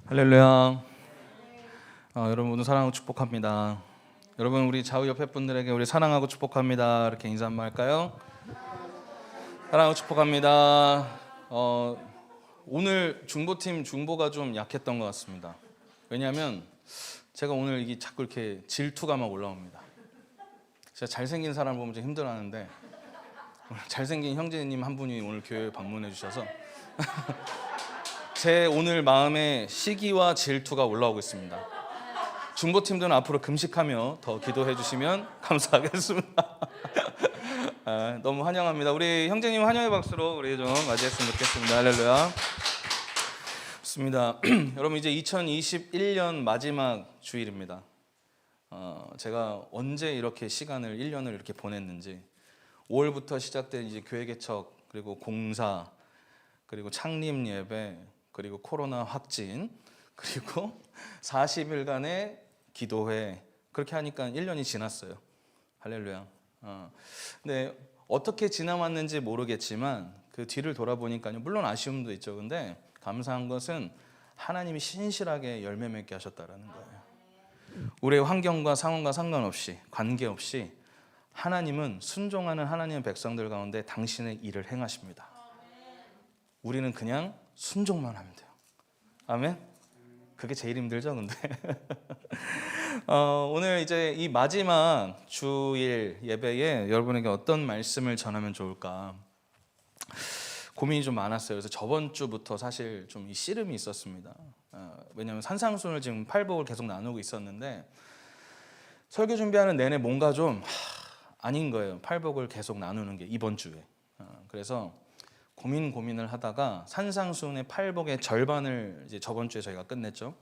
할렐루야. 여러분 모두 사랑하고 축복합니다. 여러분 우리 좌우 옆에 분들에게 우리 사랑하고 축복합니다 이렇게 인사 한번 할까요? 사랑하고 축복합니다. 오늘 중보팀 중보가 좀 약했던 것 같습니다. 왜냐하면 제가 오늘 이게 자꾸 이렇게 질투가 막 올라옵니다. 제가 잘생긴 사람 보면 좀 힘들어하는데 잘생긴 형제님 한 분이 오늘 교회에 방문해 주셔서 제 오늘 마음에 시기와 질투가 올라오고 있습니다. 중보팀들은 앞으로 금식하며 더 기도해 주시면 감사하겠습니다. 너무 환영합니다. 우리 형제님 환영의 박수로 우리 좀 맞이했으면 좋겠습니다. 할렐루야. 좋습니다. 여러분 이제 2021년 마지막 주일입니다. 제가 언제 이렇게 시간을 1년을 이렇게 보냈는지 5월부터 시작된 이제 교회 개척 그리고 공사 그리고 창립 예배 그리고 코로나 확진 그리고 40일간의 기도회 그렇게 하니까 1년이 지났어요. 할렐루야. 근데 어떻게 지나왔는지 모르겠지만 그 뒤를 돌아보니까요. 물론 아쉬움도 있죠. 근데 감사한 것은 하나님이 신실하게 열매 맺게 하셨다라는 거예요. 우리의 환경과 상황과 상관없이 관계없이 하나님은 순종하는 하나님의 백성들 가운데 당신의 일을 행하십니다. 우리는 그냥 순종만 하면 돼요. 아멘. 그게 제일 힘들죠, 근데. 오늘 이제 이 마지막 주일 예배에 여러분에게 어떤 말씀을 전하면 좋을까 고민이 좀 많았어요. 그래서 저번 주부터 사실 좀 이 씨름이 있었습니다. 왜냐하면 산상순을 지금 팔복을 계속 나누고 있었는데 설교 준비하는 내내 뭔가 좀 아닌 거예요. 팔복을 계속 나누는 게 이번 주에. 그래서 고민을 하다가 산상순의 팔복의 절반을 이제 저번 주에 저희가 끝냈죠.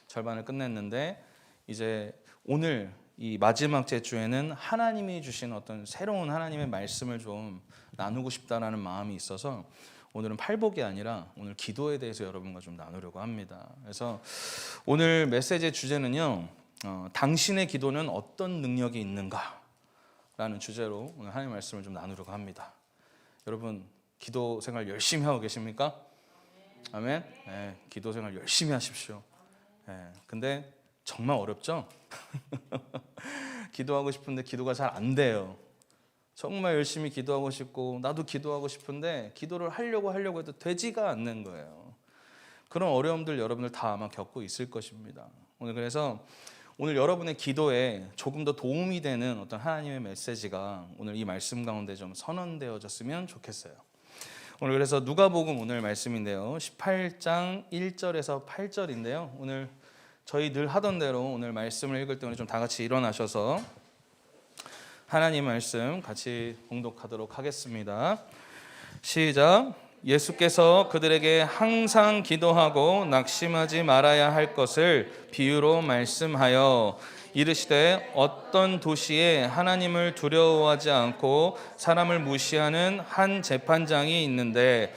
절반을 끝냈는데 이제 오늘 이 마지막 제주에는 하나님이 주신 어떤 새로운 하나님의 말씀을 좀 나누고 싶다라는 마음이 있어서 오늘은 팔복이 아니라 오늘 기도에 대해서 여러분과 좀 나누려고 합니다. 그래서 오늘 메시지의 주제는요. 당신의 기도는 어떤 능력이 있는가? 라는 주제로 오늘 하나님의 말씀을 좀 나누려고 합니다. 여러분 기도 생활 열심히 하고 계십니까? 아멘. 네, 기도 생활 열심히 하십시오. 네, 근데 정말 어렵죠? 기도하고 싶은데 기도가 잘 안 돼요. 정말 열심히 기도하고 싶고 나도 기도하고 싶은데 기도를 하려고 해도 되지가 않는 거예요. 그런 어려움들 여러분들 다 아마 겪고 있을 것입니다. 그래서 오늘 여러분의 기도에 조금 더 도움이 되는 어떤 하나님의 메시지가 오늘 이 말씀 가운데 좀 선언되어졌으면 좋겠어요. 오늘 그래서 누가복음 오늘 말씀인데요. 18장 1절에서 8절인데요. 오늘 저희 늘 하던 대로 오늘 말씀을 읽을 때 오늘 좀 다 같이 일어나셔서 하나님 말씀 같이 봉독하도록 하겠습니다. 시작. 예수께서 그들에게 항상 기도하고 낙심하지 말아야 할 것을 비유로 말씀하여 이르시되 어떤 도시에 하나님을 두려워하지 않고 사람을 무시하는 한 재판장이 있는데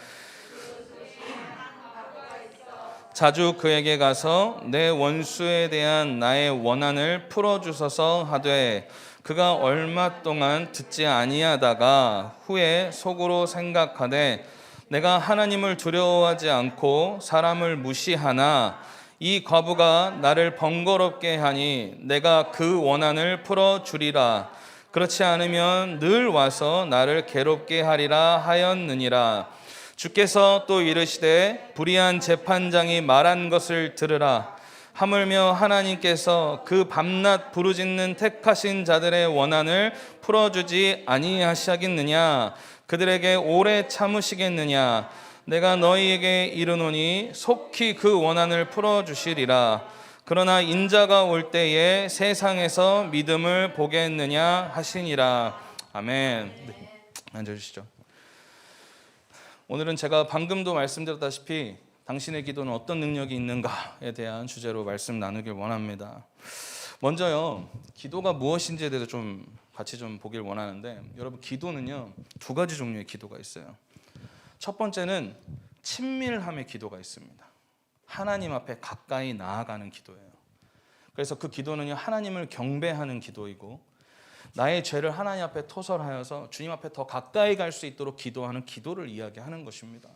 자주 그에게 가서 내 원수에 대한 나의 원한을 풀어주소서 하되 그가 얼마 동안 듣지 아니하다가 후에 속으로 생각하되 내가 하나님을 두려워하지 않고 사람을 무시하나 이 과부가 나를 번거롭게 하니 내가 그 원한을 풀어주리라. 그렇지 않으면 늘 와서 나를 괴롭게 하리라 하였느니라. 주께서 또 이르시되 불의한 재판장이 말한 것을 들으라. 하물며 하나님께서 그 밤낮 부르짖는 택하신 자들의 원한을 풀어주지 아니하시겠느냐. 그들에게 오래 참으시겠느냐. 내가 너희에게 이르노니 속히 그 원한을 풀어주시리라. 그러나 인자가 올 때에 세상에서 믿음을 보겠느냐 하시니라. 아멘. 네, 앉아주시죠. 오늘은 제가 방금도 말씀드렸다시피 당신의 기도는 어떤 능력이 있는가에 대한 주제로 말씀 나누길 원합니다. 먼저요, 기도가 무엇인지에 대해서 좀 같이 좀 보길 원하는데 여러분 기도는요 두 가지 종류의 기도가 있어요. 첫 번째는 친밀함의 기도가 있습니다. 하나님 앞에 가까이 나아가는 기도예요. 그래서 그 기도는요 하나님을 경배하는 기도이고 나의 죄를 하나님 앞에 토설하여서 주님 앞에 더 가까이 갈 수 있도록 기도하는 기도를 이야기하는 것입니다.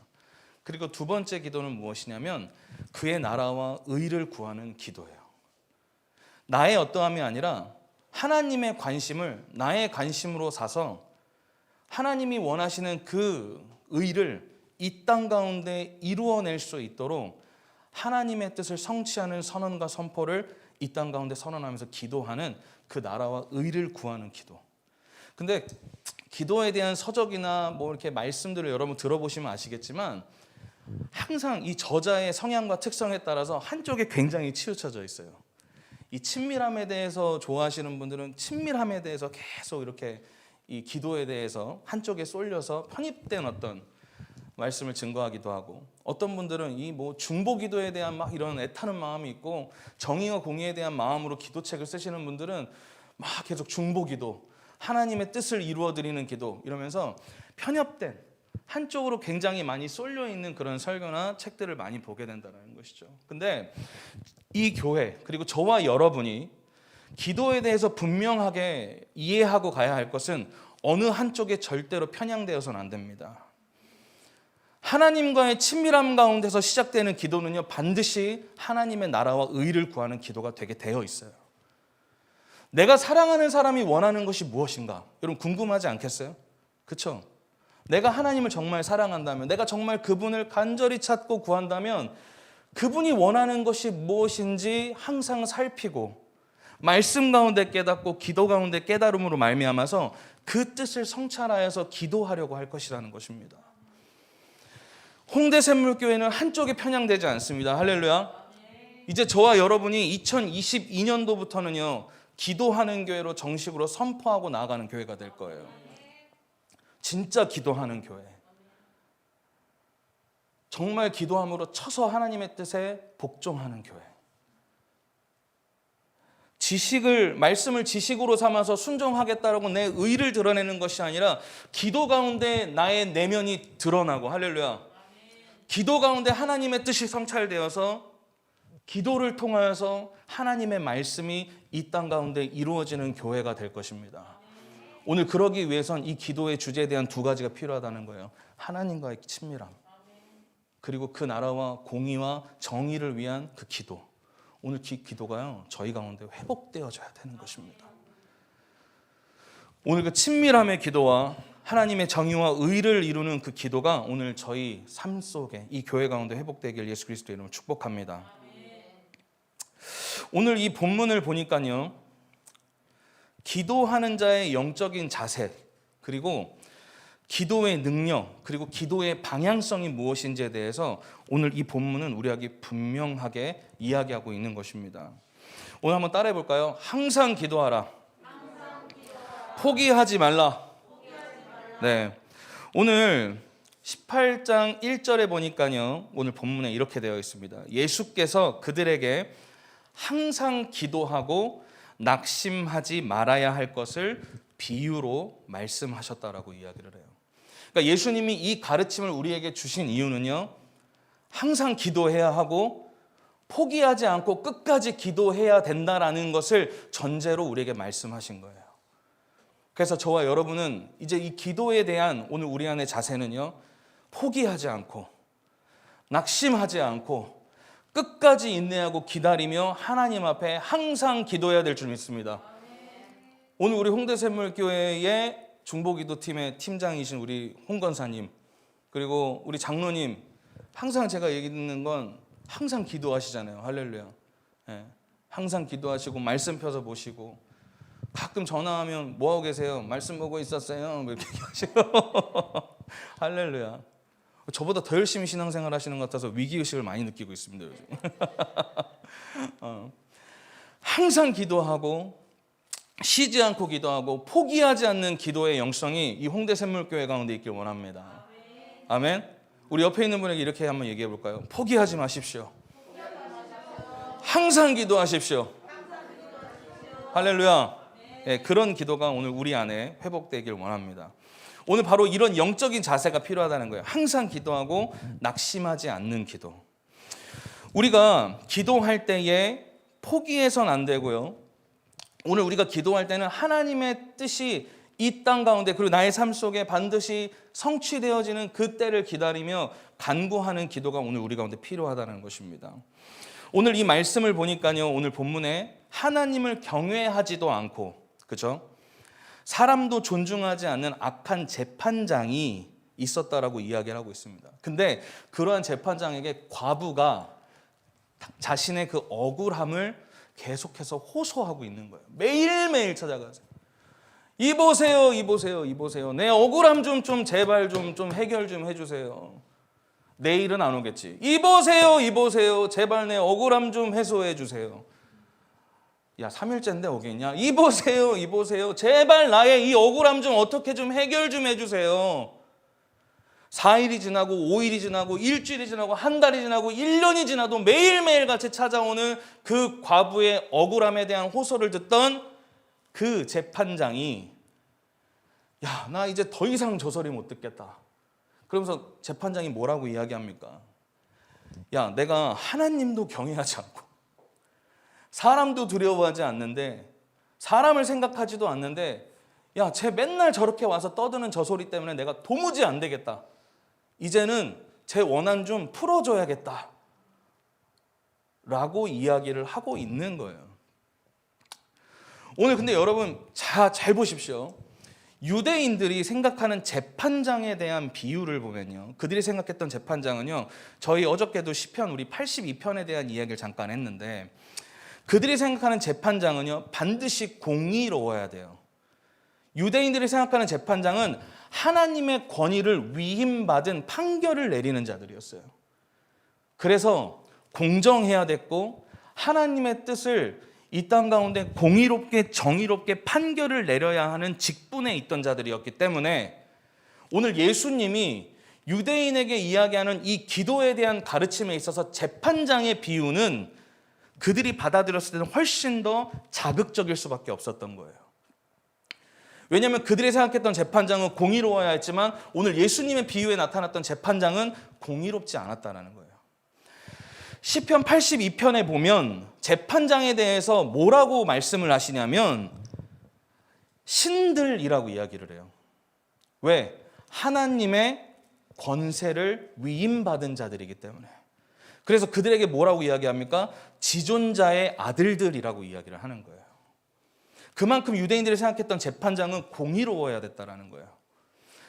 그리고 두 번째 기도는 무엇이냐면 그의 나라와 의를 구하는 기도예요. 나의 어떠함이 아니라 하나님의 관심을 나의 관심으로 사서 하나님이 원하시는 그 의를 이 땅 가운데 이루어낼 수 있도록 하나님의 뜻을 성취하는 선언과 선포를 이 땅 가운데 선언하면서 기도하는 그 나라와 의를 구하는 기도. 근데 기도에 대한 서적이나 뭐 이렇게 말씀들을 여러분 들어보시면 아시겠지만 항상 이 저자의 성향과 특성에 따라서 한쪽에 굉장히 치우쳐져 있어요. 이 친밀함에 대해서 좋아하시는 분들은 친밀함에 대해서 계속 이렇게 이 기도에 대해서 한쪽에 쏠려서 편입된 어떤 말씀을 증거하기도 하고, 어떤 분들은 이 뭐 중보 기도에 대한 막 이런 애타는 마음이 있고 정의와 공의에 대한 마음으로 기도책을 쓰시는 분들은 막 계속 중보 기도, 하나님의 뜻을 이루어 드리는 기도 이러면서 편협된 한쪽으로 굉장히 많이 쏠려 있는 그런 설교나 책들을 많이 보게 된다는 것이죠. 근데 이 교회 그리고 저와 여러분이 기도에 대해서 분명하게 이해하고 가야 할 것은 어느 한쪽에 절대로 편향되어서는 안 됩니다. 하나님과의 친밀함 가운데서 시작되는 기도는요, 반드시 하나님의 나라와 의를 구하는 기도가 되게 되어 있어요. 내가 사랑하는 사람이 원하는 것이 무엇인가? 여러분 궁금하지 않겠어요? 그렇죠? 내가 하나님을 정말 사랑한다면, 내가 정말 그분을 간절히 찾고 구한다면 그분이 원하는 것이 무엇인지 항상 살피고 말씀 가운데 깨닫고 기도 가운데 깨달음으로 말미암아서 그 뜻을 성찰하여서 기도하려고 할 것이라는 것입니다. 홍대샘물교회는 한쪽에 편향되지 않습니다. 할렐루야. 이제 저와 여러분이 2022년도부터는요 기도하는 교회로 정식으로 선포하고 나아가는 교회가 될 거예요. 진짜 기도하는 교회, 정말 기도함으로 쳐서 하나님의 뜻에 복종하는 교회. 말씀을 지식으로 삼아서 순종하겠다라고 내 의를 드러내는 것이 아니라 기도 가운데 나의 내면이 드러나고, 할렐루야, 기도 가운데 하나님의 뜻이 성찰되어서 기도를 통하여서 하나님의 말씀이 이 땅 가운데 이루어지는 교회가 될 것입니다. 오늘 그러기 위해선 이 기도의 주제에 대한 두 가지가 필요하다는 거예요. 하나님과의 친밀함, 그리고 그 나라와 공의와 정의를 위한 그 기도. 오늘 기도가요 저희 가운데 회복되어져야 되는 것입니다. 오늘 그 친밀함의 기도와 하나님의 정의와 의를 이루는 그 기도가 오늘 저희 삶 속에 이 교회 가운데 회복되길 예수 그리스도의 이름으로 축복합니다. 오늘 이 본문을 보니까요, 기도하는 자의 영적인 자세, 그리고 기도의 능력, 그리고 기도의 방향성이 무엇인지에 대해서 오늘 이 본문은 우리에게 분명하게 이야기하고 있는 것입니다. 오늘 한번 따라해 볼까요? 항상 기도하라. 포기하지 말라. 네. 오늘 18장 1절에 보니까요, 오늘 본문에 이렇게 되어 있습니다. 예수께서 그들에게 항상 기도하고 낙심하지 말아야 할 것을 비유로 말씀하셨다라고 이야기를 해요. 그러니까 예수님이 이 가르침을 우리에게 주신 이유는요, 항상 기도해야 하고 포기하지 않고 끝까지 기도해야 된다라는 것을 전제로 우리에게 말씀하신 거예요. 그래서 저와 여러분은 이제 이 기도에 대한 오늘 우리 안의 자세는요, 포기하지 않고 낙심하지 않고 끝까지 인내하고 기다리며 하나님 앞에 항상 기도해야 될 줄 믿습니다. 오늘 우리 홍대샘물교회의 중보기도팀의 팀장이신 우리 홍 권사님, 그리고 우리 장로님, 항상 제가 얘기 듣는 건 항상 기도하시잖아요. 할렐루야. 네. 항상 기도하시고 말씀 펴서 보시고, 가끔 전화하면 뭐하고 계세요? 말씀 보고 있었어요. 이렇게 얘기하시고 할렐루야. 저보다 더 열심히 신앙생활 하시는 것 같아서 위기의식을 많이 느끼고 있습니다, 요즘. 항상 기도하고 쉬지 않고 기도하고 포기하지 않는 기도의 영성이 이 홍대샘물교회 가운데 있길 원합니다. 아멘. 우리 옆에 있는 분에게 이렇게 한번 얘기해 볼까요? 포기하지 마십시오. 항상 기도하십시오. 할렐루야. 네, 그런 기도가 오늘 우리 안에 회복되길 원합니다. 오늘 바로 이런 영적인 자세가 필요하다는 거예요. 항상 기도하고 낙심하지 않는 기도. 우리가 기도할 때에 포기해서는 안 되고요. 오늘 우리가 기도할 때는 하나님의 뜻이 이 땅 가운데 그리고 나의 삶 속에 반드시 성취되어지는 그 때를 기다리며 간구하는 기도가 오늘 우리 가운데 필요하다는 것입니다. 오늘 이 말씀을 보니까요, 오늘 본문에 하나님을 경외하지도 않고, 그죠? 사람도 존중하지 않는 악한 재판장이 있었다라고 이야기를 하고 있습니다. 근데 그러한 재판장에게 과부가 자신의 그 억울함을 계속해서 호소하고 있는 거예요. 매일매일 찾아가서 이보세요, 이보세요, 이보세요. 내 억울함 좀 제발 좀 해결 좀 해주세요. 내일은 안 오겠지. 이보세요, 이보세요. 제발 내 억울함 좀 해소해 주세요. 야, 3일째인데 오겠냐? 이보세요, 이보세요. 제발 나의 이 억울함 좀 어떻게 좀 해결 좀 해주세요. 4일이 지나고 5일이 지나고 일주일이 지나고 한 달이 지나고 1년이 지나도 매일매일 같이 찾아오는 그 과부의 억울함에 대한 호소를 듣던 그 재판장이 야, 나 이제 더 이상 저 소리 못 듣겠다. 그러면서 재판장이 뭐라고 이야기합니까? 야, 내가 하나님도 경외하지 않고 사람도 두려워하지 않는데 사람을 생각하지도 않는데 야, 쟤 맨날 저렇게 와서 떠드는 저 소리 때문에 내가 도무지 안 되겠다. 이제는 제 원한 좀 풀어줘야겠다. 라고 이야기를 하고 있는 거예요. 오늘 근데 여러분 잘 보십시오. 유대인들이 생각하는 재판장에 대한 비유를 보면요, 그들이 생각했던 재판장은요, 저희 어저께도 시편 우리 82편에 대한 이야기를 잠깐 했는데 그들이 생각하는 재판장은요 반드시 공의로워야 돼요. 유대인들이 생각하는 재판장은 하나님의 권위를 위임받은 판결을 내리는 자들이었어요. 그래서 공정해야 됐고 하나님의 뜻을 이 땅 가운데 공의롭게 정의롭게 판결을 내려야 하는 직분에 있던 자들이었기 때문에 오늘 예수님이 유대인에게 이야기하는 이 기도에 대한 가르침에 있어서 재판장의 비유는 그들이 받아들였을 때는 훨씬 더 자극적일 수밖에 없었던 거예요. 왜냐하면 그들이 생각했던 재판장은 공의로워야 했지만 오늘 예수님의 비유에 나타났던 재판장은 공의롭지 않았다는 거예요. 시편 82편에 보면 재판장에 대해서 뭐라고 말씀을 하시냐면 신들이라고 이야기를 해요. 왜? 하나님의 권세를 위임받은 자들이기 때문에. 그래서 그들에게 뭐라고 이야기합니까? 지존자의 아들들이라고 이야기를 하는 거예요. 그만큼 유대인들이 생각했던 재판장은 공의로워야 됐다라는 거예요.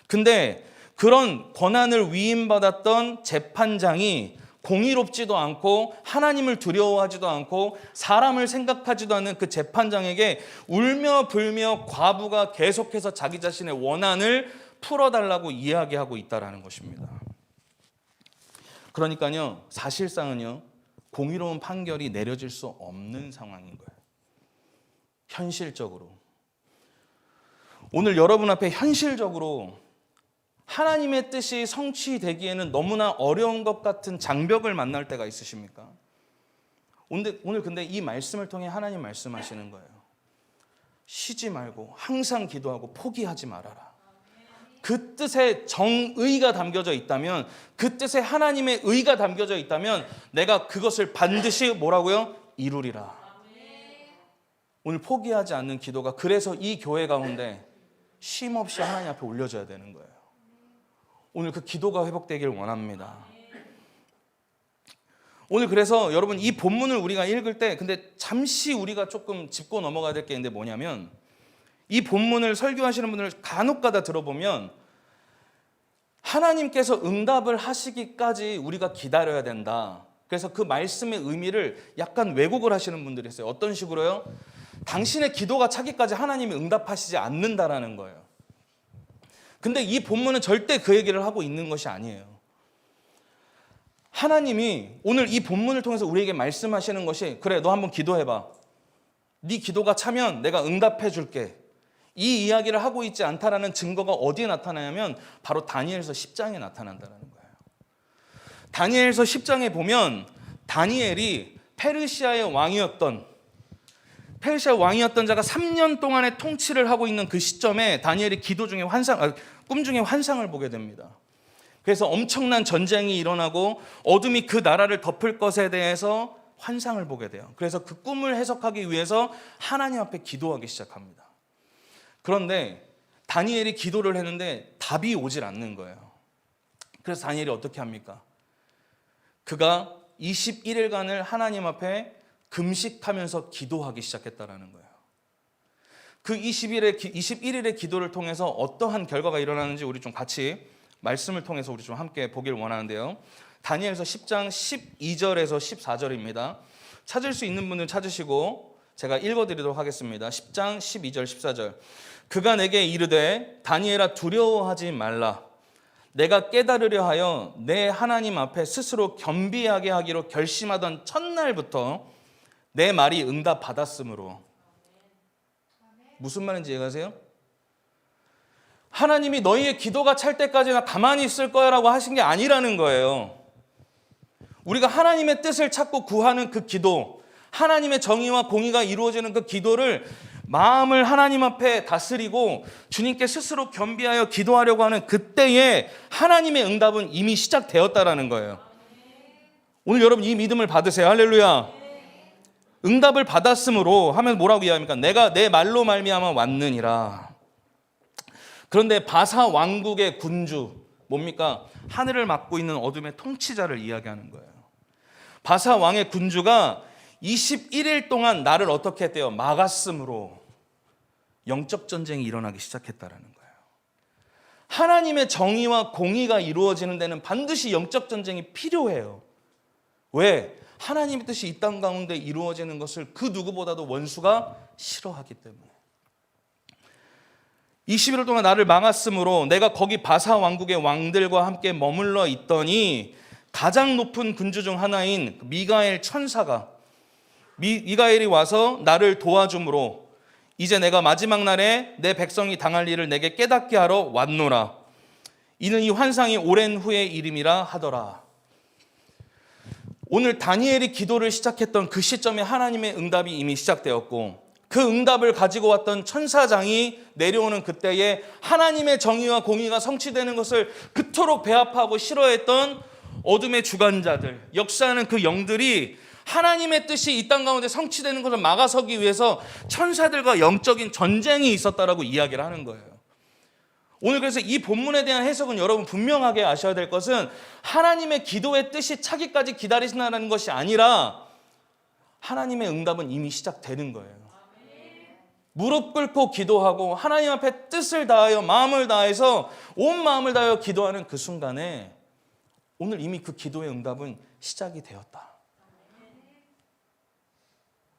근데 그런 권한을 위임받았던 재판장이 공의롭지도 않고 하나님을 두려워하지도 않고 사람을 생각하지도 않는 그 재판장에게 울며 불며 과부가 계속해서 자기 자신의 원한을 풀어달라고 이야기하고 있다는 것입니다. 그러니까요, 사실상은요, 공의로운 판결이 내려질 수 없는 상황인 거예요. 현실적으로. 오늘 여러분 앞에 현실적으로 하나님의 뜻이 성취되기에는 너무나 어려운 것 같은 장벽을 만날 때가 있으십니까? 오늘 근데 이 말씀을 통해 하나님 말씀하시는 거예요. 쉬지 말고 항상 기도하고 포기하지 말아라. 그 뜻에 정의가 담겨져 있다면, 그 뜻에 하나님의 의가 담겨져 있다면 내가 그것을 반드시 뭐라고요? 이루리라. 오늘 포기하지 않는 기도가 그래서 이 교회 가운데 쉼없이 하나님 앞에 올려져야 되는 거예요. 오늘 그 기도가 회복되길 원합니다. 오늘 그래서 여러분 이 본문을 우리가 읽을 때 근데 잠시 우리가 조금 짚고 넘어가야 될 게 있는데 뭐냐면 이 본문을 설교하시는 분들 간혹가다 들어보면 하나님께서 응답을 하시기까지 우리가 기다려야 된다. 그래서 그 말씀의 의미를 약간 왜곡을 하시는 분들이 있어요. 어떤 식으로요? 당신의 기도가 차기까지 하나님이 응답하시지 않는다라는 거예요. 근데 이 본문은 절대 그 얘기를 하고 있는 것이 아니에요. 하나님이 오늘 이 본문을 통해서 우리에게 말씀하시는 것이 그래, 너 한번 기도해봐. 네 기도가 차면 내가 응답해 줄게. 이 이야기를 하고 있지 않다라는 증거가 어디에 나타나냐면 바로 다니엘서 10장에 나타난다는 거예요. 다니엘서 10장에 보면 다니엘이 페르시아의 페르시아 왕이었던 자가 3년 동안의 통치를 하고 있는 그 시점에 다니엘이 꿈 중에 환상을 보게 됩니다. 그래서 엄청난 전쟁이 일어나고 어둠이 그 나라를 덮을 것에 대해서 환상을 보게 돼요. 그래서 그 꿈을 해석하기 위해서 하나님 앞에 기도하기 시작합니다. 그런데 다니엘이 기도를 했는데 답이 오질 않는 거예요. 그래서 다니엘이 어떻게 합니까? 그가 21일간을 하나님 앞에 금식하면서 기도하기 시작했다라는 거예요. 그 21일의 기도를 통해서 어떠한 결과가 일어나는지 우리 좀 같이 말씀을 통해서 우리 좀 함께 보기를 원하는데요. 다니엘서 10장 12절에서 14절입니다. 찾을 수 있는 분은 찾으시고 제가 읽어드리도록 하겠습니다. 10장 12절 14절. 그가 내게 이르되 다니엘아 두려워하지 말라. 내가 깨달으려 하여 내 하나님 앞에 스스로 겸비하게 하기로 결심하던 첫날부터 내 말이 응답받았으므로. 무슨 말인지 이해가세요? 하나님이 너희의 기도가 찰 때까지나 가만히 있을 거야 라고 하신 게 아니라는 거예요. 우리가 하나님의 뜻을 찾고 구하는 그 기도, 하나님의 정의와 공의가 이루어지는 그 기도를 마음을 하나님 앞에 다스리고 주님께 스스로 겸비하여 기도하려고 하는 그때에 하나님의 응답은 이미 시작되었다라는 거예요. 오늘 여러분 이 믿음을 받으세요. 할렐루야. 응답을 받았으므로 하면 뭐라고 이야기합니까? 내가 내 말로 말미암아 왔느니라. 그런데 바사 왕국의 군주, 뭡니까? 하늘을 맡고 있는 어둠의 통치자를 이야기하는 거예요. 바사 왕의 군주가 21일 동안 나를 어떻게 했대요? 막았으므로 영적 전쟁이 일어나기 시작했다라는 거예요. 하나님의 정의와 공의가 이루어지는 데는 반드시 영적 전쟁이 필요해요. 왜? 하나님의 뜻이 이 땅 가운데 이루어지는 것을 그 누구보다도 원수가 싫어하기 때문에. 21일 동안 나를 막았으므로 내가 거기 바사 왕국의 왕들과 함께 머물러 있더니 가장 높은 군주 중 하나인 미가엘 천사가 미가엘이 와서 나를 도와줌으로 이제 내가 마지막 날에 내 백성이 당할 일을 내게 깨닫게 하러 왔노라. 이는 이 환상이 오랜 후의 일임이라 하더라. 오늘 다니엘이 기도를 시작했던 그 시점에 하나님의 응답이 이미 시작되었고 그 응답을 가지고 왔던 천사장이 내려오는 그때에 하나님의 정의와 공의가 성취되는 것을 그토록 배아파하고 싫어했던 어둠의 주관자들, 역사하는 그 영들이 하나님의 뜻이 이 땅 가운데 성취되는 것을 막아서기 위해서 천사들과 영적인 전쟁이 있었다라고 이야기를 하는 거예요. 오늘 그래서 이 본문에 대한 해석은 여러분 분명하게 아셔야 될 것은 하나님의 기도의 뜻이 차기까지 기다리시나라는 것이 아니라 하나님의 응답은 이미 시작되는 거예요. 무릎 꿇고 기도하고 하나님 앞에 뜻을 다하여 마음을 다해서 온 마음을 다하여 기도하는 그 순간에 오늘 이미 그 기도의 응답은 시작이 되었다.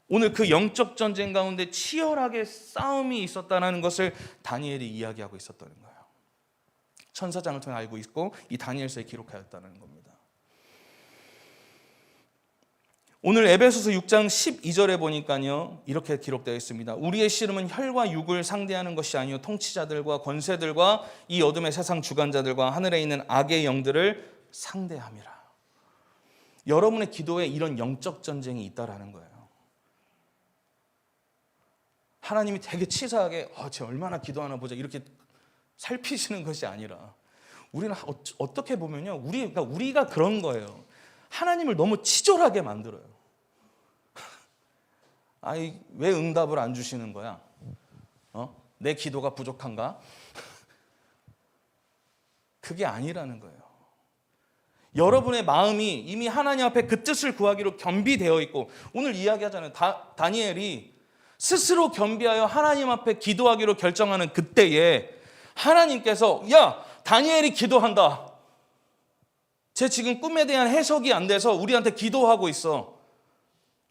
오늘 그 영적 전쟁 가운데 치열하게 싸움이 있었다는 것을 다니엘이 이야기하고 있었다는 거예요. 천사장을 통해 알고 있고 이 다니엘서에 기록하였다는 겁니다. 오늘 에베소서 6장 12절에 보니까요 이렇게 기록되어 있습니다. 우리의 씨름은 혈과 육을 상대하는 것이 아니요 통치자들과 권세들과 이 어둠의 세상 주관자들과 하늘에 있는 악의 영들을 상대함이라. 여러분의 기도에 이런 영적 전쟁이 있다라는 거예요. 하나님이 되게 치사하게 쟤 얼마나 기도하나 보자 이렇게 살피시는 것이 아니라 우리는 어떻게 보면요 우리가 그런 거예요. 하나님을 너무 치졸하게 만들어요. 아니 왜 응답을 안 주시는 거야? 내 기도가 부족한가? 그게 아니라는 거예요. 여러분의 마음이 이미 하나님 앞에 그 뜻을 구하기로 겸비되어 있고 오늘 이야기하잖아요. 다니엘이 스스로 겸비하여 하나님 앞에 기도하기로 결정하는 그때에 하나님께서 야 다니엘이 기도한다. 쟤 지금 꿈에 대한 해석이 안 돼서 우리한테 기도하고 있어.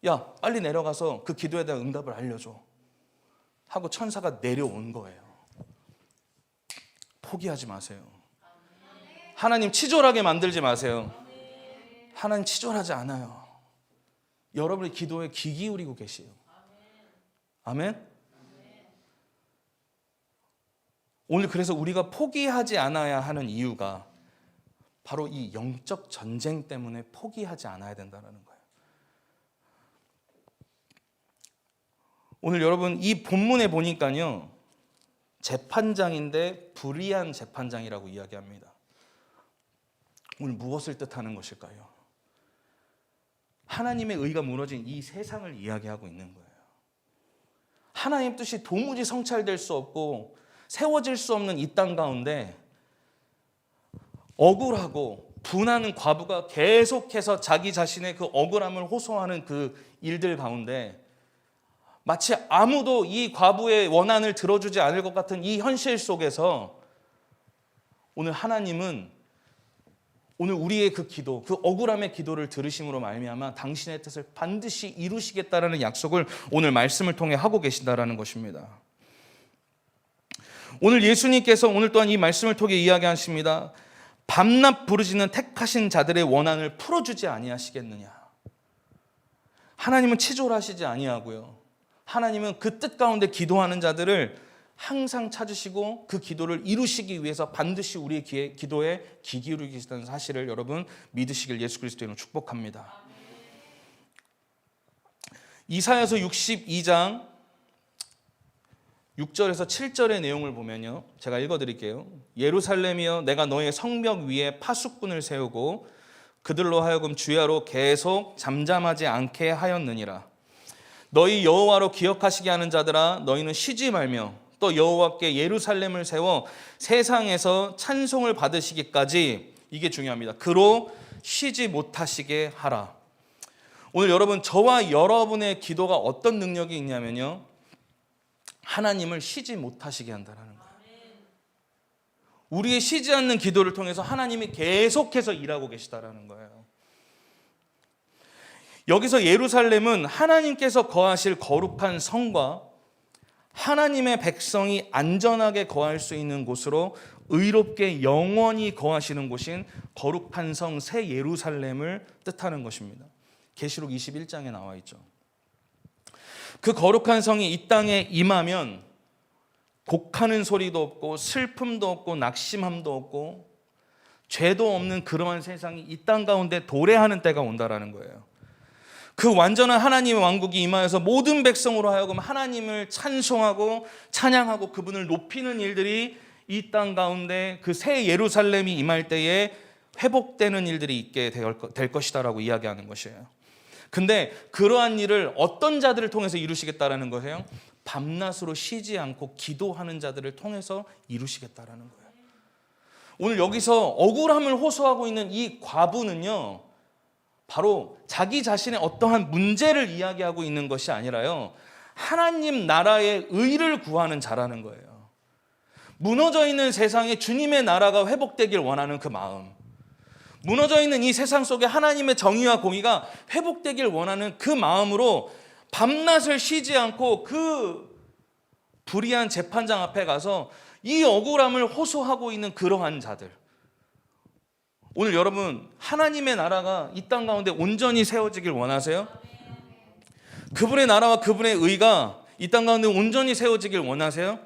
야 빨리 내려가서 그 기도에 대한 응답을 알려줘 하고 천사가 내려온 거예요. 포기하지 마세요. 하나님 치졸하게 만들지 마세요. 하나님 치졸하지 않아요. 여러분의 기도에 귀 기울이고 계세요. 아멘. 오늘 그래서 우리가 포기하지 않아야 하는 이유가 바로 이 영적 전쟁 때문에 포기하지 않아야 된다는 거예요. 오늘 여러분 이 본문에 보니까요 재판장인데 불의한 재판장이라고 이야기합니다. 오늘 무엇을 뜻하는 것일까요? 하나님의 의가 무너진 이 세상을 이야기하고 있는 거예요. 하나님 뜻이 도무지 성찰될 수 없고 세워질 수 없는 이 땅 가운데 억울하고 분하는 과부가 계속해서 자기 자신의 그 억울함을 호소하는 그 일들 가운데 마치 아무도 이 과부의 원한을 들어주지 않을 것 같은 이 현실 속에서 오늘 하나님은 오늘 우리의 그 기도, 그 억울함의 기도를 들으심으로 말미암아 당신의 뜻을 반드시 이루시겠다라는 약속을 오늘 말씀을 통해 하고 계신다라는 것입니다. 오늘 예수님께서 오늘 또한 이 말씀을 통해 이야기하십니다. 밤낮 부르짖는 택하신 자들의 원한을 풀어주지 아니하시겠느냐. 하나님은 치졸하시지 아니하고요. 하나님은 그 뜻 가운데 기도하는 자들을 항상 찾으시고 그 기도를 이루시기 위해서 반드시 우리의 기도에 귀 기울이시다는 사실을 여러분 믿으시길 예수 그리스도의 이름으로 축복합니다. 이사야서 62장 6절에서 7절의 내용을 보면요, 제가 읽어드릴게요. 예루살렘이여, 내가 너의 성벽 위에 파수꾼을 세우고 그들로 하여금 주야로 계속 잠잠하지 않게 하였느니라. 너희 여호와로 기억하시게 하는 자들아, 너희는 쉬지 말며 또 여호와께 예루살렘을 세워 세상에서 찬송을 받으시기까지, 이게 중요합니다, 그로 쉬지 못하시게 하라. 오늘 여러분, 저와 여러분의 기도가 어떤 능력이 있냐면요, 하나님을 쉬지 못하시게 한다는 거예요. 우리의 쉬지 않는 기도를 통해서 하나님이 계속해서 일하고 계시다라는 거예요. 여기서 예루살렘은 하나님께서 거하실 거룩한 성과 하나님의 백성이 안전하게 거할 수 있는 곳으로 의롭게 영원히 거하시는 곳인 거룩한 성 새 예루살렘을 뜻하는 것입니다. 계시록 21장에 나와 있죠. 그 거룩한 성이 이 땅에 임하면 곡하는 소리도 없고 슬픔도 없고 낙심함도 없고 죄도 없는 그러한 세상이 이 땅 가운데 도래하는 때가 온다라는 거예요. 그 완전한 하나님의 왕국이 임하여서 모든 백성으로 하여금 하나님을 찬송하고 찬양하고 그분을 높이는 일들이 이 땅 가운데 그 새 예루살렘이 임할 때에 회복되는 일들이 있게 될 것이다라고 이야기하는 것이에요. 근데 그러한 일을 어떤 자들을 통해서 이루시겠다라는 거예요? 밤낮으로 쉬지 않고 기도하는 자들을 통해서 이루시겠다라는 거예요. 오늘 여기서 억울함을 호소하고 있는 이 과부는요, 바로 자기 자신의 어떠한 문제를 이야기하고 있는 것이 아니라요, 하나님 나라의 의를 구하는 자라는 거예요. 무너져 있는 세상에 주님의 나라가 회복되길 원하는 그 마음, 무너져 있는 이 세상 속에 하나님의 정의와 공의가 회복되길 원하는 그 마음으로 밤낮을 쉬지 않고 그 불의한 재판장 앞에 가서 이 억울함을 호소하고 있는 그러한 자들, 오늘 여러분 하나님의 나라가 이 땅 가운데 온전히 세워지길 원하세요? 그분의 나라와 그분의 의가 이 땅 가운데 온전히 세워지길 원하세요?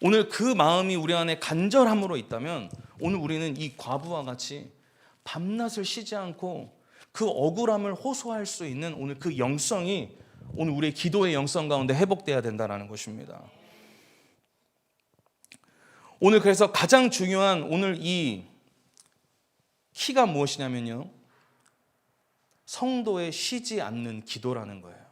오늘 그 마음이 우리 안에 간절함으로 있다면 오늘 우리는 이 과부와 같이 밤낮을 쉬지 않고 그 억울함을 호소할 수 있는 오늘 그 영성이 오늘 우리의 기도의 영성 가운데 회복돼야 된다는 것입니다. 오늘 그래서 가장 중요한 오늘 이 키가 무엇이냐면요, 성도의 쉬지 않는 기도라는 거예요.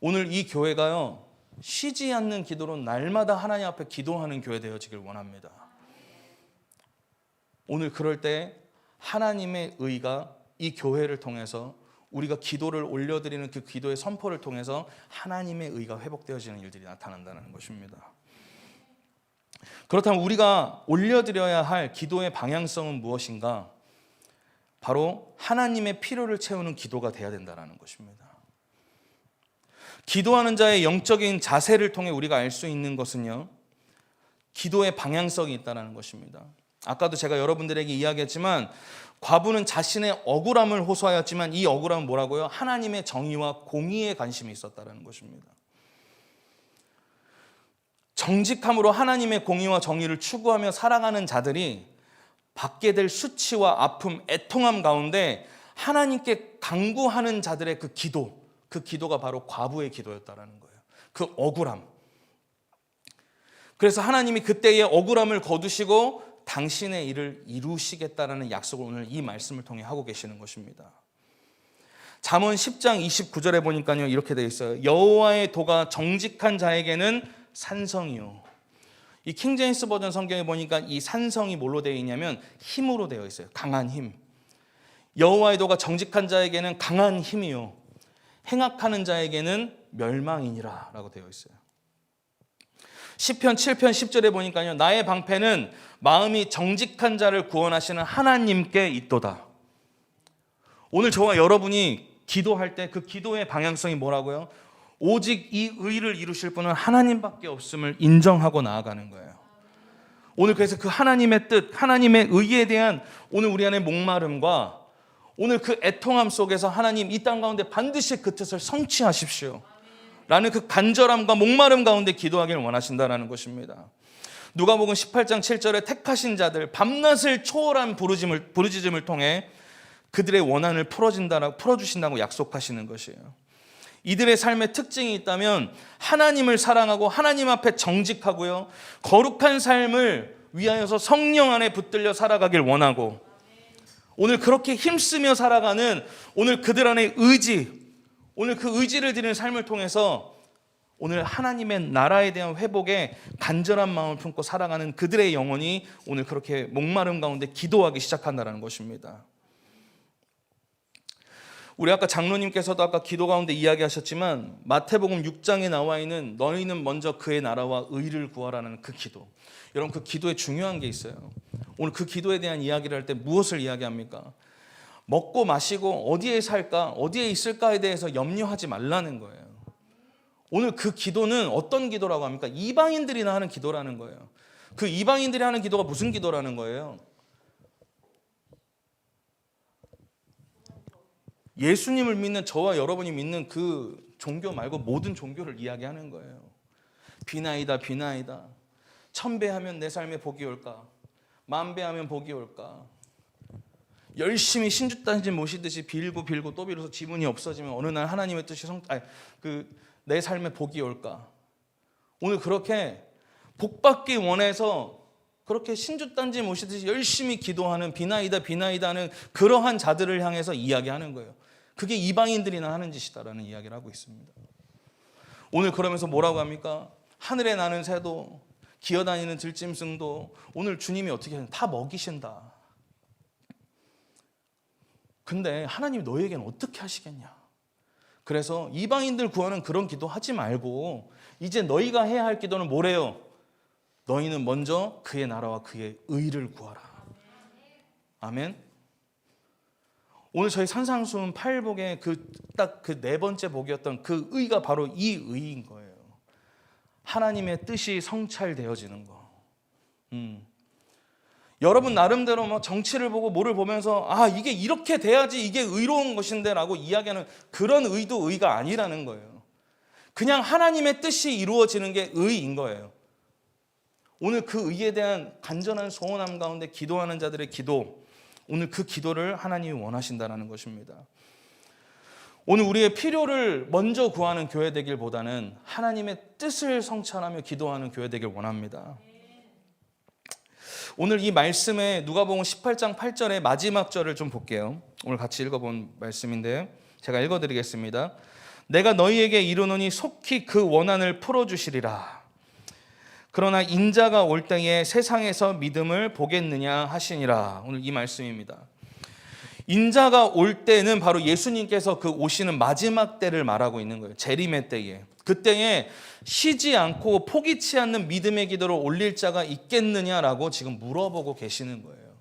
오늘 이 교회가요, 쉬지 않는 기도로 날마다 하나님 앞에 기도하는 교회 되어지길 원합니다. 오늘 그럴 때 하나님의 의가 이 교회를 통해서 우리가 기도를 올려드리는 그 기도의 선포를 통해서 하나님의 의가 회복되어지는 일들이 나타난다는 것입니다. 그렇다면 우리가 올려드려야 할 기도의 방향성은 무엇인가? 바로 하나님의 필요를 채우는 기도가 돼야 된다는 것입니다. 기도하는 자의 영적인 자세를 통해 우리가 알 수 있는 것은요, 기도의 방향성이 있다는 것입니다. 아까도 제가 여러분들에게 이야기했지만 과부는 자신의 억울함을 호소하였지만 이 억울함은 뭐라고요? 하나님의 정의와 공의에 관심이 있었다는 것입니다. 정직함으로 하나님의 공의와 정의를 추구하며 살아가는 자들이 받게 될 수치와 아픔, 애통함 가운데 하나님께 간구하는 자들의 그 기도가 바로 과부의 기도였다는 거예요. 그 억울함. 그래서 하나님이 그때의 억울함을 거두시고 당신의 일을 이루시겠다라는 약속을 오늘 이 말씀을 통해 하고 계시는 것입니다. 잠언 10장 29절에 보니까요 이렇게 되어 있어요. 여호와의 도가 정직한 자에게는 산성이요. 이 킹제임스 버전 성경에 보니까 이 산성이 뭘로 되어 있냐면 힘으로 되어 있어요. 강한 힘. 여호와의 도가 정직한 자에게는 강한 힘이요, 행악하는 자에게는 멸망이니라 라고 되어 있어요. 시편 7편 10절에 보니까요 나의 방패는 마음이 정직한 자를 구원하시는 하나님께 있도다. 오늘 저와 여러분이 기도할 때 그 기도의 방향성이 뭐라고요? 오직 이 의를 이루실 분은 하나님밖에 없음을 인정하고 나아가는 거예요. 오늘 그래서 그 하나님의 뜻, 하나님의 의에 대한 오늘 우리 안에 목마름과 오늘 그 애통함 속에서 하나님 이 땅 가운데 반드시 그 뜻을 성취하십시오 라는 그 간절함과 목마름 가운데 기도하길 원하신다는 것입니다. 누가복음 18장 7절에 택하신 자들 밤낮을 초월한 부르짖음을 통해 그들의 원한을 풀어주신다고 약속하시는 것이에요. 이들의 삶의 특징이 있다면 하나님을 사랑하고 하나님 앞에 정직하고요, 거룩한 삶을 위하여서 성령 안에 붙들려 살아가길 원하고, 오늘 그렇게 힘쓰며 살아가는 오늘 그들 안의 의지, 오늘 그 의지를 드리는 삶을 통해서 오늘 하나님의 나라에 대한 회복에 간절한 마음을 품고 살아가는 그들의 영혼이 오늘 그렇게 목마름 가운데 기도하기 시작한다는 것입니다. 우리 아까 장로님께서도 아까 기도 가운데 이야기하셨지만 마태복음 6장에 나와 있는 너희는 먼저 그의 나라와 의를 구하라는 그 기도, 여러분 그 기도에 중요한 게 있어요. 오늘 그 기도에 대한 이야기를 할 때 무엇을 이야기합니까? 먹고 마시고 어디에 살까, 어디에 있을까에 대해서 염려하지 말라는 거예요. 오늘 그 기도는 어떤 기도라고 합니까? 이방인들이나 하는 기도라는 거예요. 그 이방인들이 하는 기도가 무슨 기도라는 거예요? 예수님을 믿는 저와 여러분이 믿는 그 종교 말고 모든 종교를 이야기하는 거예요. 비나이다 비나이다, 천배하면 내 삶에 복이 올까, 만배하면 복이 올까, 열심히 신주단지 모시듯이 빌고 또 빌어서 지분이 없어지면 어느 날 하나님의 뜻이 내 삶에 복이 올까. 오늘 그렇게 복받기 원해서 그렇게 신주단지 모시듯이 열심히 기도하는 비나이다 하는 그러한 자들을 향해서 이야기하는 거예요. 그게 이방인들이나 하는 짓이다라는 이야기를 하고 있습니다. 오늘 그러면서 뭐라고 합니까? 하늘에 나는 새도 기어다니는 들짐승도 오늘 주님이 어떻게 하냐, 다 먹이신다. 근데 하나님이 너희에게는 어떻게 하시겠냐? 그래서 이방인들 구하는 그런 기도 하지 말고 이제 너희가 해야 할 기도는 뭐래요? 너희는 먼저 그의 나라와 그의 의를 구하라. 아멘. 오늘 저희 산상수훈 8복의 딱 그 네 번째 복이었던 그 의가 바로 이 의인 거예요. 하나님의 뜻이 성찰되어지는 거. 여러분 나름대로 뭐 정치를 보고 뭐를 보면서 이게 이렇게 돼야지 이게 의로운 것인데 라고 이야기하는 그런 의도 의가 아니라는 거예요. 그냥 하나님의 뜻이 이루어지는 게 의인 거예요. 오늘 그 의에 대한 간절한 소원함 가운데 기도하는 자들의 기도, 오늘 그 기도를 하나님이 원하신다는 것입니다. 오늘 우리의 필요를 먼저 구하는 교회 되길보다는 하나님의 뜻을 성찰하며 기도하는 교회 되길 원합니다. 오늘 이 말씀에 누가복음 18장 8절의 마지막 절을 좀 볼게요. 오늘 같이 읽어본 말씀인데 제가 읽어드리겠습니다. 내가 너희에게 이르노니 속히 그 원한을 풀어주시리라. 그러나 인자가 올 때에 세상에서 믿음을 보겠느냐 하시니라. 오늘 이 말씀입니다. 인자가 올 때는 바로 예수님께서 그 오시는 마지막 때를 말하고 있는 거예요. 재림의 때에. 그때에 쉬지 않고 포기치 않는 믿음의 기도를 올릴 자가 있겠느냐라고 지금 물어보고 계시는 거예요.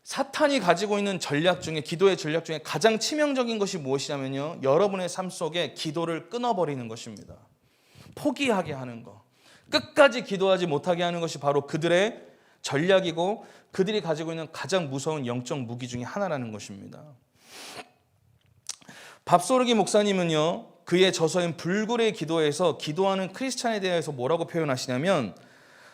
사탄이 가지고 있는 전략 중에, 기도의 전략 중에 가장 치명적인 것이 무엇이냐면요, 여러분의 삶 속에 기도를 끊어버리는 것입니다. 포기하게 하는 거, 끝까지 기도하지 못하게 하는 것이 바로 그들의 전략이고 그들이 가지고 있는 가장 무서운 영적 무기 중에 하나라는 것입니다. 밥소르기 목사님은요, 그의 저서인 불굴의 기도에서 기도하는 크리스찬에 대해서 뭐라고 표현하시냐면,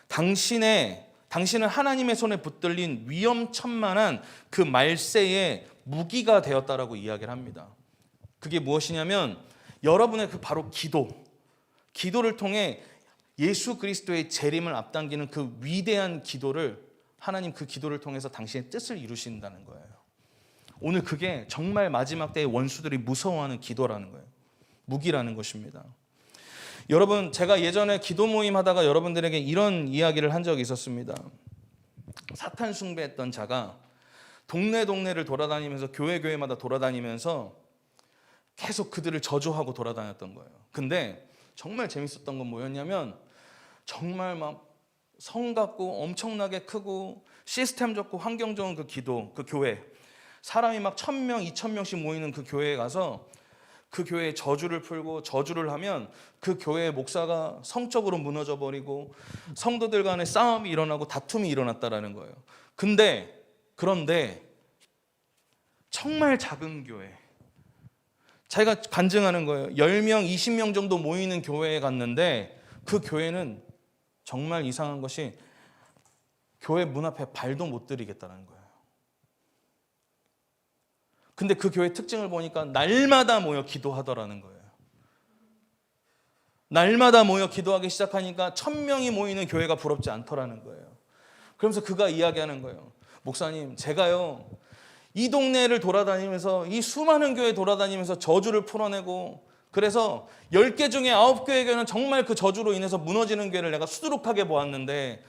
당신은 하나님의 손에 붙들린 위험천만한 그 말세의 무기가 되었다라고 이야기를 합니다. 그게 무엇이냐면 여러분의 그 바로 기도를 통해 예수 그리스도의 재림을 앞당기는 그 위대한 기도를, 하나님 그 기도를 통해서 당신의 뜻을 이루신다는 거예요. 오늘 그게 정말 마지막 때의 원수들이 무서워하는 기도라는 거예요. 무기라는 것입니다. 여러분, 제가 예전에 기도 모임 하다가 여러분들에게 이런 이야기를 한 적이 있었습니다. 사탄 숭배했던 자가 동네를 돌아다니면서 교회마다 돌아다니면서 계속 그들을 저주하고 돌아다녔던 거예요. 근데 정말 재밌었던 건 뭐였냐면 정말 막 성 같고 엄청나게 크고 시스템 좋고 환경 좋은 그 기도, 그 교회, 사람이 막 1,000명, 2,000명씩 모이는 그 교회에 가서 그 교회에 저주를 풀고 저주를 하면 그 교회의 목사가 성적으로 무너져 버리고 성도들 간에 싸움이 일어나고 다툼이 일어났다라는 거예요. 그런데 정말 작은 교회, 자기가 간증하는 거예요. 10명, 20명 정도 모이는 교회에 갔는데 그 교회는 정말 이상한 것이 교회 문 앞에 발도 못 들이겠다는 거예요. 근데 그 교회 특징을 보니까 날마다 모여 기도하더라는 거예요. 날마다 모여 기도하기 시작하니까 1,000명이 모이는 교회가 부럽지 않더라는 거예요. 그러면서 그가 이야기하는 거예요. 목사님, 제가요 이 동네를 돌아다니면서 이 수많은 교회 돌아다니면서 저주를 풀어내고 그래서 10개 중에 9개의 교회는 정말 그 저주로 인해서 무너지는 교회를 내가 수두룩하게 보았는데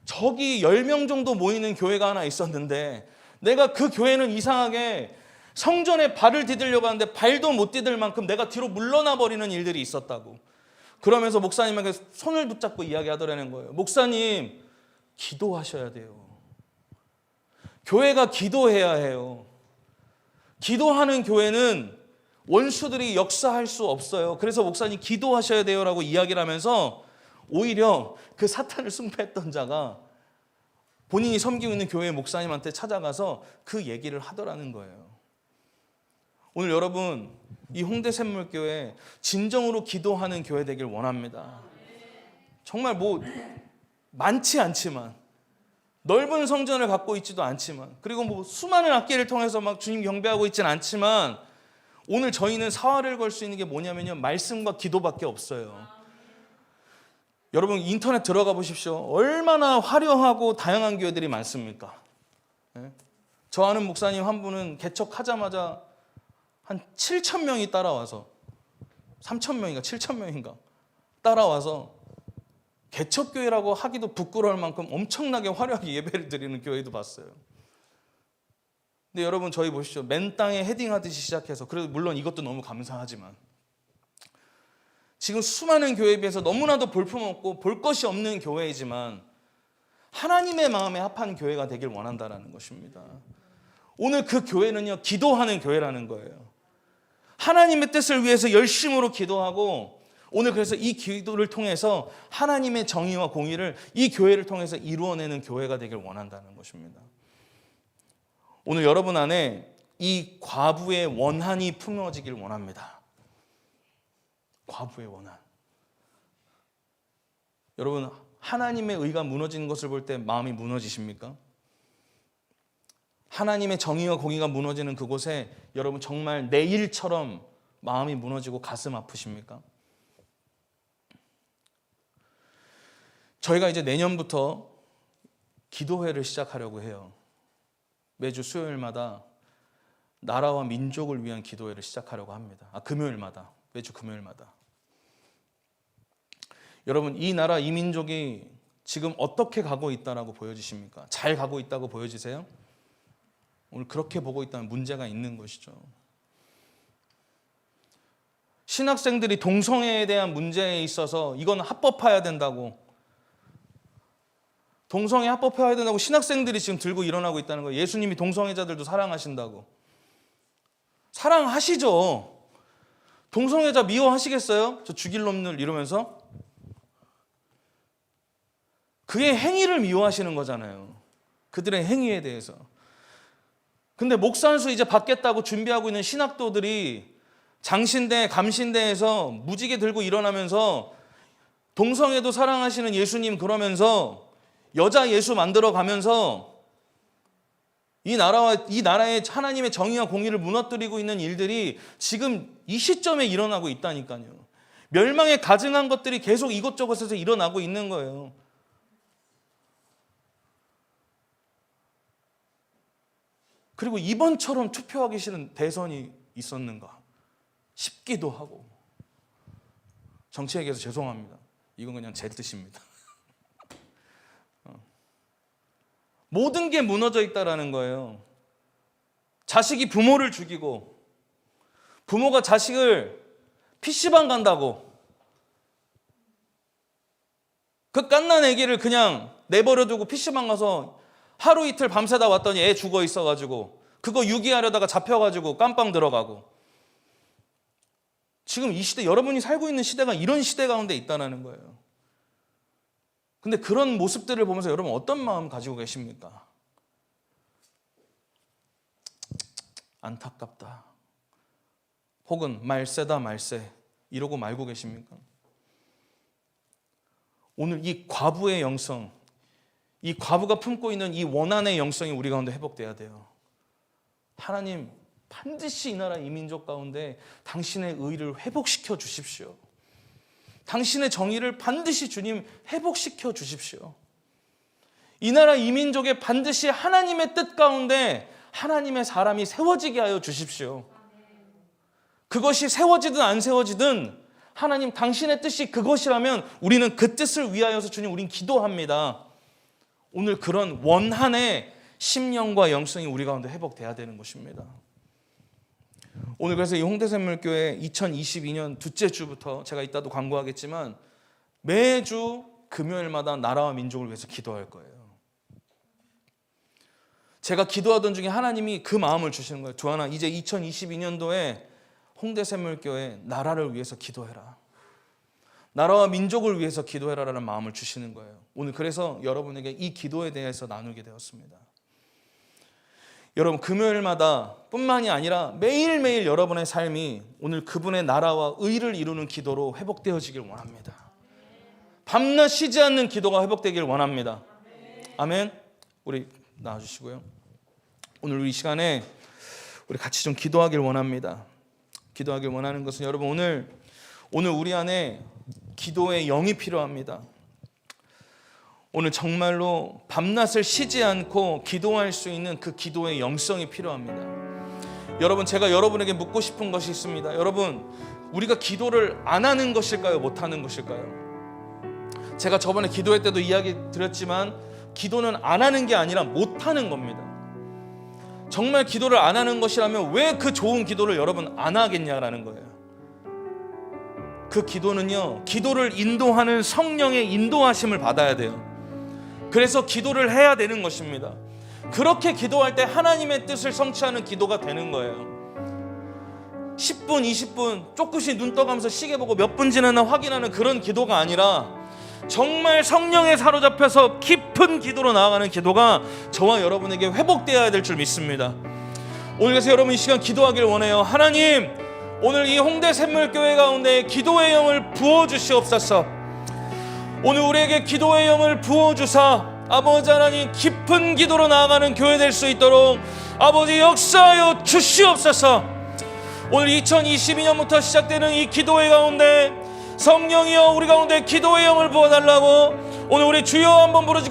저기 10명 정도 모이는 교회가 하나 있었는데 내가 그 교회는 이상하게 성전에 발을 디디려고 하는데 발도 못 디딜 만큼 내가 뒤로 물러나 버리는 일들이 있었다고. 그러면서 목사님에게 손을 붙잡고 이야기하더라는 거예요. 목사님, 기도하셔야 돼요. 교회가 기도해야 해요. 기도하는 교회는 원수들이 역사할 수 없어요. 그래서 목사님 기도하셔야 돼요라고 이야기를 하면서 오히려 그 사탄을 숭배했던 자가 본인이 섬기고 있는 교회 목사님한테 찾아가서 그 얘기를 하더라는 거예요. 오늘 여러분, 이 홍대 샘물교회 진정으로 기도하는 교회 되길 원합니다. 정말 많지 않지만 넓은 성전을 갖고 있지도 않지만 그리고 수많은 악기를 통해서 막 주님 경배하고 있지는 않지만 오늘 저희는 사활을 걸 수 있는 게 뭐냐면요, 말씀과 기도밖에 없어요. 여러분 인터넷 들어가 보십시오. 얼마나 화려하고 다양한 교회들이 많습니까? 저 아는 목사님 한 분은 개척하자마자 한 7,000명이 따라와서 3,000명인가 7,000명인가 따라와서 개척교회라고 하기도 부끄러울 만큼 엄청나게 화려하게 예배를 드리는 교회도 봤어요. 근데 여러분 저희 보시죠. 맨 땅에 헤딩하듯이 시작해서, 그래도 물론 이것도 너무 감사하지만 지금 수많은 교회에 비해서 너무나도 볼품없고 볼 것이 없는 교회이지만 하나님의 마음에 합한 교회가 되길 원한다는 것입니다. 오늘 그 교회는요, 기도하는 교회라는 거예요. 하나님의 뜻을 위해서 열심으로 기도하고 오늘 그래서 이 기도를 통해서 하나님의 정의와 공의를 이 교회를 통해서 이루어내는 교회가 되길 원한다는 것입니다. 오늘 여러분 안에 이 과부의 원한이 품어지길 원합니다. 과부의 원한. 여러분, 하나님의 의가 무너지는 것을 볼 때 마음이 무너지십니까? 하나님의 정의와 공의가 무너지는 그곳에 여러분 정말 내일처럼 마음이 무너지고 가슴 아프십니까? 저희가 이제 내년부터 기도회를 시작하려고 해요. 매주 수요일마다 나라와 민족을 위한 기도회를 시작하려고 합니다. 금요일마다, 매주 금요일마다. 여러분, 이 나라, 이 민족이 지금 어떻게 가고 있다라고 보여지십니까? 잘 가고 있다고 보여지세요? 오늘 그렇게 보고 있다면 문제가 있는 것이죠. 신학생들이 동성애에 대한 문제에 있어서 이건 합법화해야 된다고, 동성애 합법화해야 된다고 신학생들이 지금 들고 일어나고 있다는 거예요. 예수님이 동성애자들도 사랑하신다고. 사랑하시죠. 동성애자 미워하시겠어요? 저 죽일 놈들 이러면서. 그의 행위를 미워하시는 거잖아요. 그들의 행위에 대해서. 근데 목사 한 수 이제 받겠다고 준비하고 있는 신학도들이 장신대, 감신대에서 무지개 들고 일어나면서 동성애도 사랑하시는 예수님 그러면서 여자 예수 만들어 가면서 이 나라의 하나님의 정의와 공의를 무너뜨리고 있는 일들이 지금 이 시점에 일어나고 있다니까요. 멸망에 가증한 것들이 계속 이곳저곳에서 일어나고 있는 거예요. 그리고 이번처럼 투표하기 싫은 대선이 있었는가 싶기도 하고. 정치 얘기해서 죄송합니다. 이건 그냥 제 뜻입니다. 모든 게 무너져 있다라는 거예요. 자식이 부모를 죽이고, 부모가 자식을 PC방 간다고 그 갓난 애기를 그냥 내버려두고 PC방 가서 하루 이틀 밤새다 왔더니 애 죽어 있어가지고 그거 유기하려다가 잡혀가지고 깜빵 들어가고. 지금 이 시대, 여러분이 살고 있는 시대가 이런 시대 가운데 있다는 거예요. 근데 그런 모습들을 보면서 여러분 어떤 마음 가지고 계십니까? 안타깝다. 혹은 말세다 말세 이러고 말고 계십니까? 오늘 이 과부의 영성, 이 과부가 품고 있는 이 원한의 영성이 우리 가운데 회복돼야 돼요. 하나님 반드시 이 나라 이 민족 가운데 당신의 의를 회복시켜 주십시오. 당신의 정의를 반드시 주님 회복시켜 주십시오. 이 나라 이 민족에 반드시 하나님의 뜻 가운데 하나님의 사람이 세워지게 하여 주십시오. 그것이 세워지든 안 세워지든 하나님 당신의 뜻이 그것이라면 우리는 그 뜻을 위하여서 주님 우린 기도합니다. 오늘 그런 원한의 심령과 영성이 우리 가운데 회복돼야 되는 것입니다. 오늘 그래서 이 홍대샘물교회 2022년 둘째 주부터 제가 이따도 광고하겠지만 매주 금요일마다 나라와 민족을 위해서 기도할 거예요. 제가 기도하던 중에 하나님이 그 마음을 주시는 거예요. 조하나 이제 2022년도에 홍대샘물교회 나라를 위해서 기도해라. 나라와 민족을 위해서 기도해라라는 마음을 주시는 거예요. 오늘 그래서 여러분에게 이 기도에 대해서 나누게 되었습니다. 여러분 금요일마다 뿐만이 아니라 매일매일 여러분의 삶이 오늘 그분의 나라와 의를 이루는 기도로 회복되어지길 원합니다. 밤낮 쉬지 않는 기도가 회복되길 원합니다. 아멘. 우리 나와주시고요. 오늘 이 시간에 우리 같이 좀 기도하길 원합니다. 기도하길 원하는 것은 여러분 오늘 우리 안에 기도의 영이 필요합니다. 오늘 정말로 밤낮을 쉬지 않고 기도할 수 있는 그 기도의 영성이 필요합니다. 여러분 제가 여러분에게 묻고 싶은 것이 있습니다. 여러분 우리가 기도를 안 하는 것일까요? 못 하는 것일까요? 제가 저번에 기도회 때도 이야기 드렸지만 기도는 안 하는 게 아니라 못 하는 겁니다. 정말 기도를 안 하는 것이라면 왜 그 좋은 기도를 여러분 안 하겠냐라는 거예요. 그 기도는요, 기도를 인도하는 성령의 인도하심을 받아야 돼요. 그래서 기도를 해야 되는 것입니다. 그렇게 기도할 때 하나님의 뜻을 성취하는 기도가 되는 거예요. 10분, 20분 쪼끄시 눈 떠가면서 시계 보고 몇 분 지났나 확인하는 그런 기도가 아니라 정말 성령에 사로잡혀서 깊은 기도로 나아가는 기도가 저와 여러분에게 회복되어야 될 줄 믿습니다. 오늘 그래서 여러분 이 시간 기도하길 원해요. 하나님 오늘 이 홍대 샘물교회 가운데 기도의 영을 부어주시옵소서. 오늘 우리에게 기도의 영을 부어주사 아버지 하나님 깊은 기도로 나아가는 교회 될 수 있도록 아버지 역사하여 주시옵소서. 오늘 2022년부터 시작되는 이 기도회 가운데 성령이여 우리 가운데 기도의 영을 부어달라고 오늘 우리 주여 한번 부르짖고